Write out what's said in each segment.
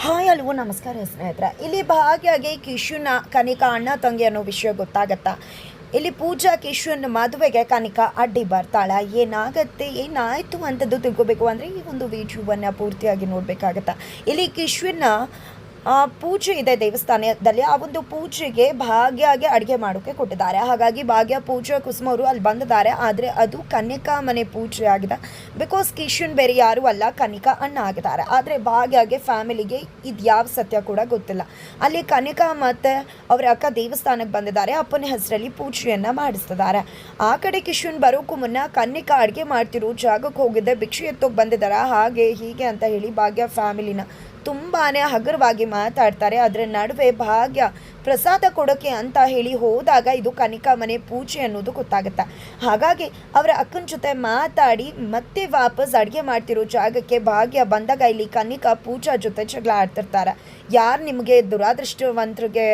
Hi hello ನಮಸ್ಕಾರ ಸ್ನೇಹಿತರೆ. ಇಲ್ಲಿ ಭಾಗ್ಯಗೆ ಕಿಶುನ ಕನಿಕಾ ಅಣ್ಣ ತಂಗಿ ಅನ್ನೋ ವಿಷಯ ಗೊತ್ತಾಗತ್ತಾ? ಇಲ್ಲಿ ಪೂಜಾ ಕಿಶುನ್ ಮದುವೆಗೆ ಕನಿಕಾ ಅಡ್ಡಿ ಬರ್ತಾಳ. ಏನಾಗತ್ತೆ ಏನಾಯಿತು ಅಂತದ್ದು ತಿಳ್ಕೊಬೇಕು ಅಂದರೆ ಈ ಒಂದು ವಿಡಿಯೋವನ್ನು ಪೂರ್ತಿಯಾಗಿ ನೋಡಬೇಕಾಗತ್ತಾ. ಇಲ್ಲಿ ಕಿಶುನ ಪೂಜೆ ಇದೆ ದೇವಸ್ಥಾನದಲ್ಲಿ. ಆ ಒಂದು ಪೂಜೆಗೆ ಭಾಗ್ಯಗೆ ಅಡುಗೆ ಮಾಡೋಕ್ಕೆ ಕೊಟ್ಟಿದ್ದಾರೆ. ಹಾಗಾಗಿ ಭಾಗ್ಯ ಪೂಜೆ ಕುಸುಮ ಅವರು ಅಲ್ಲಿ ಬಂದಿದ್ದಾರೆ. ಆದರೆ ಅದು ಕನ್ಯಕಾ ಮನೆ ಪೂಜೆ ಆಗಿದೆ. ಬಿಕಾಸ್ ಕಿಶುನ್ ಬೇರೆ ಯಾರೂ ಅಲ್ಲ, ಕನಿಕಾ ಅಣ್ಣ ಆಗಿದ್ದಾರೆ. ಆದರೆ ಭಾಗ್ಯಗೆ ಫ್ಯಾಮಿಲಿಗೆ ಇದು ಯಾವ ಸತ್ಯ ಕೂಡ ಗೊತ್ತಿಲ್ಲ. ಅಲ್ಲಿ ಕನಿಕಾ ಮತ್ತು ಅವರ ಅಕ್ಕ ದೇವಸ್ಥಾನಕ್ಕೆ ಬಂದಿದ್ದಾರೆ. ಅಪ್ಪನ ಹೆಸರಲ್ಲಿ ಪೂಜೆಯನ್ನು ಮಾಡಿಸ್ತಿದ್ದಾರೆ. ಆ ಕಡೆ ಕಿಶುನ್ ಬರೋಕ್ಕೂ ಮುನ್ನ ಕನ್ಯಕಾ ಅಡುಗೆ ಮಾಡ್ತಿರೋ ಜಾಗಕ್ಕೆ ಹೋಗಿದ್ದೆ, ಭಿಕ್ಷೆ ಎತ್ತೋಗಿ ಬಂದಿದ್ದಾರೆ, ಹಾಗೆ ಹೀಗೆ ಅಂತ ಹೇಳಿ ಭಾಗ್ಯ ಫ್ಯಾಮಿಲಿನ ತುಂಬಾ ಹಗುರವಾಗಿ ಮಾತಾಡ್ತಾರೆ. ಅದರ ನಡುವೆ ಭಾಗ್ಯ ಪ್ರಸಾದ ಕೊಡೋಕ್ಕೆ ಅಂತ ಹೇಳಿ ಹೋದಾಗ ಇದು ಕನಿಕಾ ಮನೆ ಪೂಜೆ ಅನ್ನೋದು ಗೊತ್ತಾಗುತ್ತೆ. ಹಾಗಾಗಿ ಅವರ ಅಕ್ಕನ ಜೊತೆ ಮಾತಾಡಿ ಮತ್ತೆ ವಾಪಸ್ ಅಡುಗೆ ಮಾಡ್ತಿರೋ ಜಾಗಕ್ಕೆ ಭಾಗ್ಯ ಬಂದಾಗ ಇಲ್ಲಿ ಕನಿಕಾ ಪೂಜಾ ಜೊತೆ ಜಗಳ ಆಡ್ತಿರ್ತಾರೆ. ಯಾರು ನಿಮಗೆ ದುರಾದೃಷ್ಟವಂತರಿಗೆ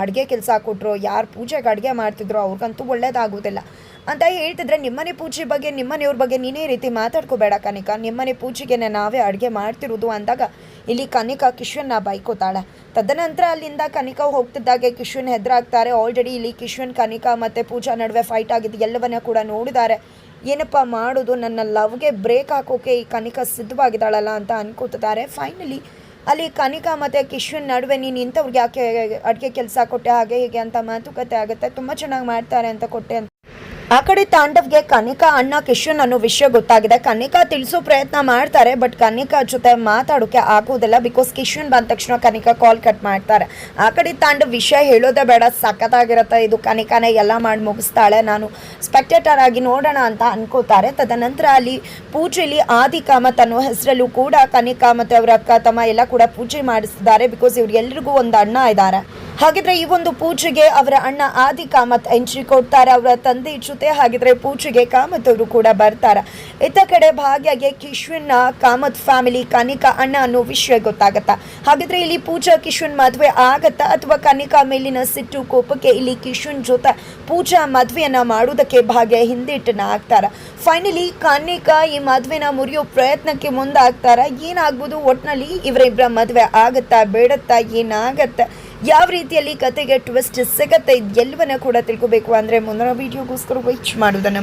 ಅಡುಗೆ ಕೆಲಸ ಕೊಟ್ಟರು, ಯಾರು ಪೂಜೆಗೆ ಅಡುಗೆ ಮಾಡ್ತಿದ್ರು ಅವ್ರಿಗಂತೂ ಒಳ್ಳೇದಾಗೋದಿಲ್ಲ ಅಂತ ಹೇಳ್ತಿದ್ರೆ, ನಿಮ್ಮನೆ ಪೂಜೆ ಬಗ್ಗೆ ನಿಮ್ಮನೆಯವ್ರ ಬಗ್ಗೆ ನೀನೇ ರೀತಿ ಮಾತಾಡ್ಕೋಬೇಡ ಕನಿಕಾ, ನಿಮ್ಮನೆ ಪೂಜೆಗೆ ನಾವೇ ಅಡುಗೆ ಮಾಡ್ತಿರೋದು ಅಂದಾಗ ಇಲ್ಲಿ ಕನಿಕಾ ಕಿಶುನ್ನ ಬೈಕೋತಾಳೆ. ತದನಂತರ ಅಲ್ಲಿಂದ ಕನಿಕಾ ಹೋಗ್ತಿದ್ದಾಗೆ ಕಿಶುನ್ ಹೆದರಾಗ್ತಾರೆ. ಆಲ್ರೆಡಿ ಇಲ್ಲಿ ಕಿಶುನ್ ಕನಿಕಾ ಮತ್ತು ಪೂಜಾ ನಡುವೆ ಫೈಟ್ ಆಗಿದ್ದು ಎಲ್ಲವನ್ನ ಕೂಡ ನೋಡಿದ್ದಾರೆ. ಏನಪ್ಪ ಮಾಡೋದು, ನನ್ನ ಲವ್ಗೆ ಬ್ರೇಕ್ ಹಾಕೋಕೆ ಈ ಕನಿಕಾ ಸಿದ್ಧವಾಗಿದ್ದಾಳಲ್ಲ ಅಂತ ಅನ್ಕೋತಿದ್ದಾರೆ. ಫೈನಲಿ ಅಲ್ಲಿ ಕನಿಕಾ ಮತ್ತು ಕಿಶುನ್ ನಡುವೆ ನೀನು ಇಂಥವ್ರಿಗೆ ಯಾಕೆ ಅಡುಗೆ ಕೆಲಸ ಕೊಟ್ಟೆ, ಹಾಗೆ ಹೀಗೆ ಅಂತ ಮಾತುಕತೆ ಆಗುತ್ತೆ. ತುಂಬ ಚೆನ್ನಾಗಿ ಮಾಡ್ತಾರೆ ಅಂತ ಕೊಟ್ಟೆ ಅಂತ ಆ ಕಡೆ ತಾಂಡವ್ಗೆ ಕನಿಕಾ ಅಣ್ಣ ಕಿಶುನ್ ಅನ್ನೋ ವಿಷಯ ಗೊತ್ತಾಗಿದೆ. ಕನಿಕಾ ತಿಳಿಸೋ ಪ್ರಯತ್ನ ಮಾಡ್ತಾರೆ, ಬಟ್ ಕನಿಕಾ ಜೊತೆ ಮಾತಾಡೋಕ್ಕೆ ಆಗೋದಿಲ್ಲ. ಬಿಕಾಸ್ ಕಿಶುನ್ ಬಂದ ತಕ್ಷಣ ಕನಿಕಾ ಕಾಲ್ ಕಟ್ ಮಾಡ್ತಾರೆ. ಆ ಕಡೆ ತಾಂಡವ್ ವಿಷಯ ಹೇಳೋದೇ ಬೇಡ, ಸಖತ್ತಾಗಿರುತ್ತೆ ಇದು, ಕನಿಕಾನೇ ಎಲ್ಲ ಮಾಡಿ ಮುಗಿಸ್ತಾಳೆ, ನಾನು ಸ್ಪೆಕ್ಟೇಟರ್ ಆಗಿ ನೋಡೋಣ ಅಂತ ಅನ್ಕೋತಾರೆ. ತದನಂತರ ಅಲ್ಲಿ ಪೂಜೆಯಲ್ಲಿ ಆದಿಕಾಮತ್ ಅನ್ನೋ ಹೆಸರಲ್ಲೂ ಕೂಡ ಕನಿಕಾ ಮತ್ತು ಅವರ ಅಕ್ಕ ತಮ್ಮ ಎಲ್ಲ ಕೂಡ ಪೂಜೆ ಮಾಡಿಸ್ತಿದ್ದಾರೆ. ಬಿಕಾಸ್ ಇವ್ರಿಗೆಲ್ರಿಗೂ ಒಂದು ಅಣ್ಣ ಇದ್ದಾರೆ. ಹಾಗಿದ್ರೆ ಈ ಒಂದು ಪೂಜೆಗೆ ಅವರ ಅಣ್ಣ ಆದಿಕಾಮತ್ ಎಂಟ್ರಿ ಕೊಡ್ತಾರೆ ಅವರ ತಂದೆ ಜೊತೆ. ಹಾಗಿದ್ರೆ ಪೂಜೆಗೆ ಕಾಮತ್ ಅವರು ಕೂಡ ಬರ್ತಾರೆ. ಇತ್ತ ಕಡೆ ಭಾಗ್ಯಗೆ ಕಿಶುನ್ ಕಾಮತ್ ಫ್ಯಾಮಿಲಿ ಕನಿಕಾ ಅಣ್ಣ ಅನ್ನೋ ವಿಷಯ ಗೊತ್ತಾಗತ್ತಾ? ಹಾಗಿದ್ರೆ ಇಲ್ಲಿ ಪೂಜಾ ಕಿಶುನ್ ಮದುವೆ ಆಗತ್ತಾ, ಅಥವಾ ಕನಿಕಾ ಮೇಲಿನ ಸಿಟ್ಟು ಕೋಪಕ್ಕೆ ಇಲ್ಲಿ ಕಿಶುನ್ ಜೊತೆ ಪೂಜಾ ಮದುವೆಯನ್ನ ಮಾಡೋದಕ್ಕೆ ಭಾಗ್ಯ ಹಿಂದೇಟನ್ನ ಹಾಕ್ತಾರ? ಫೈನಲಿ ಕನಿಕಾ ಈ ಮದುವೆನ ಮುರಿಯೋ ಪ್ರಯತ್ನಕ್ಕೆ ಮುಂದಾಗ್ತಾರ. ಏನಾಗ್ಬೋದು, ಒಟ್ನಲ್ಲಿ ಇವರಿಬ್ಬರ ಮದುವೆ ಆಗತ್ತಾ ಬೇಡತ್ತಾ, ಏನಾಗತ್ತೆ, ಯಾವ ರೀತಿಯಲ್ಲಿ ಕತೆಗೆ ಟ್ವಿಸ್ಟ್ ಸಿಗತ್ತೆ, ಎಲ್ಲವನ್ನ ಕೂಡ ತಿಳ್ಕೋಬೇಕು ಅಂದರೆ ಮುಂದಿನ ವಿಡಿಯೋಗೋಸ್ಕರ ವೆಯ್ಟ್ ಮಾಡೋದನ್ನ